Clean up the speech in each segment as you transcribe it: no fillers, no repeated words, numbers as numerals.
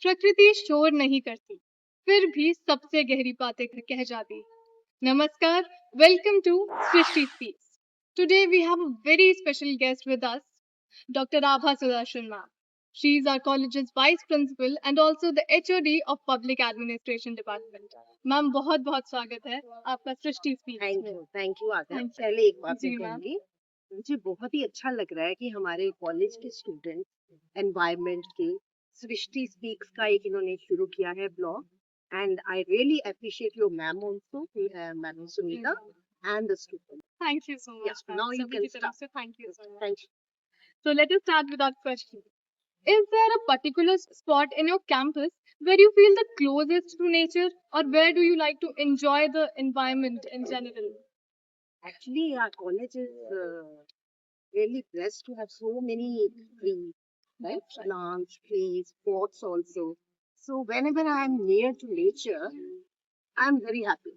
प्रकृति शोर नहीं करती, फिर भी सबसे गहरी बातें कह जाती। Namaskar, welcome to Srishti Speaks. Today we have a very special guest with us, Dr. Abha Sudarshan ma'am. She is our college's vice principal and also the HOD of Public Administration Department. Ma'am बहुत बहुत स्वागत है आपका सृष्टि speaks में। Thank you आदर। Thank you. पहले एक बात जी मैं मैम। कहूंगी, मुझे बहुत ही अच्छा लग रहा है कि हमारे कॉलेज के स्टूडेंट एनवायरनमेंट के सृष्टि स्पीक्स का एक इन्होंने शुरू किया है blog, and I really appreciate your ma'am also, ma'am Sunita and the student. Thank you so much. Yeah, ma'am. now you सभी can की तरफ start. से thank you so much. Thank you. So let us start with our question. Is there a particular spot in your campus where you feel the closest to nature, or where do you like to enjoy the environment in general? Actually, our college is really blessed to have so many trees, right? Plants, trees, pots also. So whenever I am near to nature, I am very happy.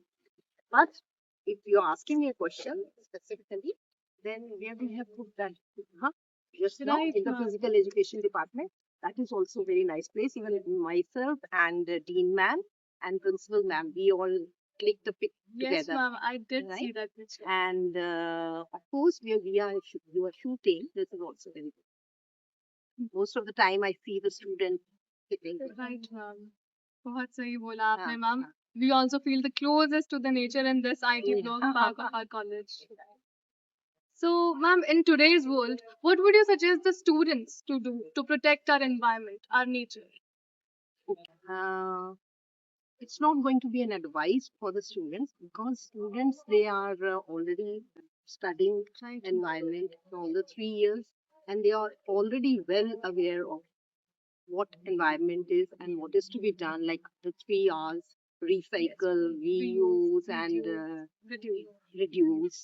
But if you're asking me a question specifically, then where we have put that, huh? Just now Right, in the ma'am. physical education department, that is also very nice place. Even myself and Dean ma'am and principal ma'am, we all clicked the pic Yes, together. ma'am. I did see Right. that picture. And of course, where we are shooting, this is also very good. Most of the time, I see the students sitting. Right, ma'am. बहुत सही बोला आपने, हाँ, ma'am. हाँ. We also feel the closest to the nature in this IT Yeah. block park of our college. So, ma'am, in today's world, what would you suggest the students to do to protect our environment, our nature? Uh, it's not going to be an advice for the students, because students, they are already studying Right. environment for all the 3 years, and they are already well aware of what environment is and what is to be done, like the 3 R's: recycle, reuse, and Reduce. reduce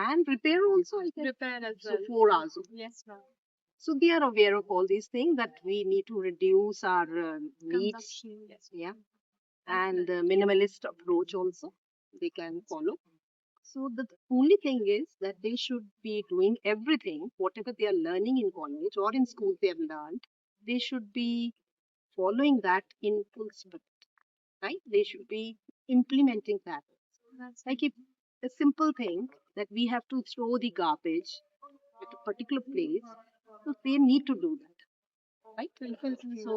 and repair also, I guess. Repair as So well. 4 R's. Yes, ma'am. So they are aware of all these things, that we need to reduce our needs, Consumption. Yes. yeah, and minimalist approach also they can follow. So the only thing is that they should be doing everything, whatever they are learning in college or in school they have learned, they should be following that in full spirit, right? They should be implementing that. That's Like if a simple thing that we have to throw the garbage at a particular place, so they need to do that, right? बिल्कुल सही बात। So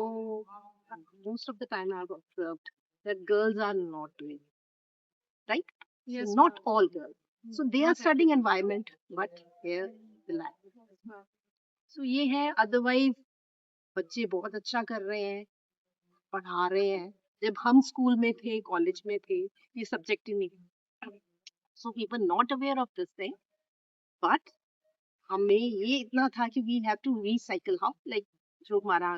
most of the time I've observed that girls are not doing it, right? Yes, So not ma'am. all girls. So they are studying environment, but here the lack. हाँ, So ये है, otherwise बच्चे बहुत अच्छा कर रहे हैं, पढ़ा रहे हैं। जब हम स्कूल में थे, कॉलेज में थे, ये सब्जेक्ट ही नहीं था। So we were not aware of this thing, but हमें ये इतना था कि we have to recycle how, like जो हमारा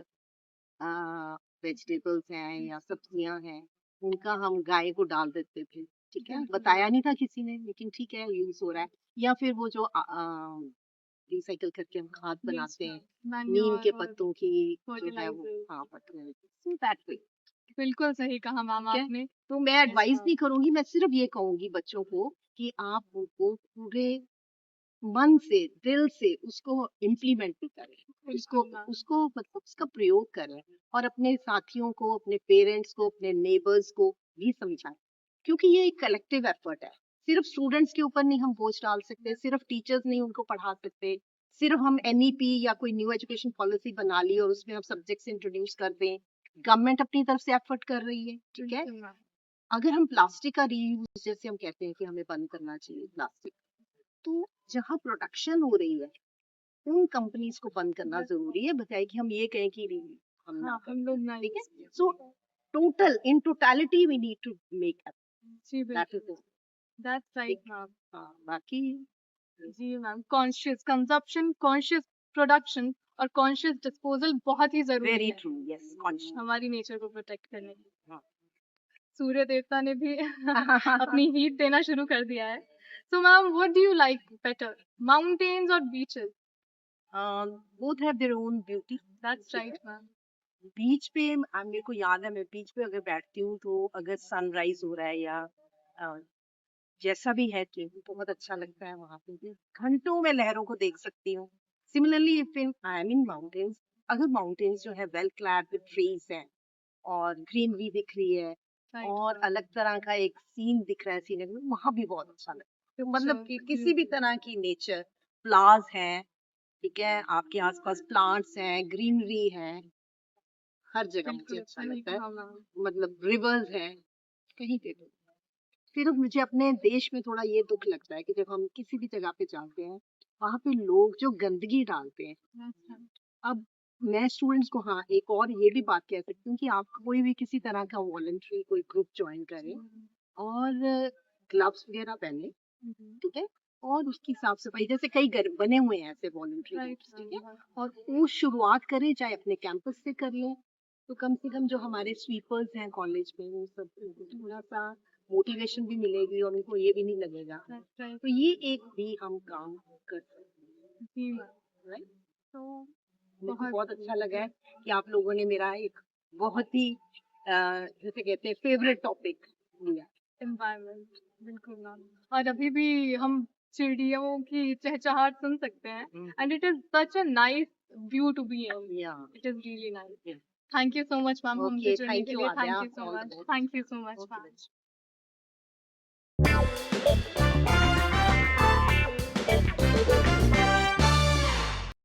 वेजिटेबल्स हैं या सब्जियां हैं, उनका हम गाय को डाल देते थे, ठीक है, बताया नहीं था किसी ने, लेकिन ठीक है यूज हो रहा है। या फिर वो जो रिसाइकल करके हम खाद बनाते हैं, नीम के पत्तों की जो है वो, हाँ, फर्टिलाइजर, दैट वे। बिल्कुल सही कहा मैम ठीक है? आपने। तो मैं एडवाइस नहीं करूंगी, मैं सिर्फ ये कहूंगी बच्चों को कि आप उनको पूरे मन से, दिल से उसको इम्प्लीमेंट करें, उसको उसको मतलब उसका प्रयोग करें, और अपने साथियों को, अपने पेरेंट्स को, अपने नेबर्स को भी समझाएं, क्योंकि ये एक कलेक्टिव एफर्ट है। सिर्फ स्टूडेंट्स के ऊपर नहीं हम बोझ डाल सकते, सिर्फ टीचर्स नहीं उनको पढ़ा सकते, सिर्फ हम एनईपी या कोई न्यू एजुकेशन पॉलिसी बना ली और उसमें हम सब्जेक्ट्स इंट्रोड्यूस कर दें। गवर्नमेंट अपनी तरफ से एफर्ट कर रही है, ठीक है। अगर हम प्लास्टिक का रीयूज, जैसे हम कहते हैं कि हमें बंद करना चाहिए प्लास्टिक, तो जहाँ प्रोडक्शन हो रही है उन कंपनीज को बंद करना जरूरी है, बताए कि हम ये कहें कि हम ना करें, ठीक है। So total, in totality we need to make that is that's right ma'am. हाँ, बाकी जी ma'am, conscious consumption, conscious production और कॉन्शियस डिस्पोजल बहुत ही जरूरी वेरी है ट्रू, यस, कॉन्शियस हमारी नेचर को प्रोटेक्ट करने के लिए। हाँ। सूर्य देवता ने भी अपनी हीट देना शुरू कर दिया है। So ma'am, what do you like better, mountains और beaches? Both have their own beauty. That's right ma'am. Beach पे मेरे को याद है, मैं बीच पे अगर बैठती हूँ तो अगर सनराइज हो रहा है या जैसा भी है, तो बहुत अच्छा लगता है। वहां पे घंटों में लहरों को देख सकती हूँ। Similarly if I am in mountains, अगर माउंटेन्स जो है वेल क्लैड विद ट्रीज हैं और ग्रीनरी दिख रही है राइट और अलग तरह का एक सीन दिख रहा है सीनरी में, वहां भी बहुत अच्छा लगता है। तो मतलब Sure, कि किसी भी तरह की नेचर, फ्लावर्स हैं, ठीक है, आपके आसपास प्लांट्स हैं, ग्रीनरी है, हर जगह मुझे बिल्कुल अच्छा सही लगता है। कहा मैम। मतलब रिवर्स हैं, कहीं पे भी। सिर्फ मुझे अपने देश में थोड़ा ये दुख लगता है कि जब हम किसी भी जगह पे जाते हैं, वहां पे लोग जो गंदगी डालते हैं। अच्छा, अब मैं स्टूडेंट्स को हाँ एक और ये भी बात कह सकती हूँ कि आप कोई भी किसी तरह का वॉलंटरी कोई ग्रुप ज्वाइन करें और ग्लव्स वगैरह पहने, ठीक है, और उसकी साफ सफाई, जैसे कई घर बने हुए हैं ऐसे वॉलंटरी राइट ग्रुप्स, ठीक है, और वो शुरुआत करें चाहे अपने कैंपस से कर लें, तो कम से कम जो हमारे स्वीपर्स हैं कॉलेज में वो सब उनको थोड़ा सा मोटिवेशन भी मिलेगी और उनको ये भी नहीं लगेगा। राइट तो ये एक भी हम काम कर सकते हैं, जी मैम। राइट। तो मेरे को बहुत बहुत अच्छा लगा है कि आप लोगों ने मेरा एक बहुत ही जैसे कहते हैं फेवरेट टॉपिक लिया। एनवायरनमेंट बिल्कुल मैम। और अभी भी हम चिड़ियों की चहचहाट सुन सकते हैं and it is such a nice view to be in. या it is really nice. Thank you so much ma'am हमसे ओके, जुड़ने थैंक के यू लिए। Adya, thank you so all the much. Best. Thank you so much okay. Ma'am.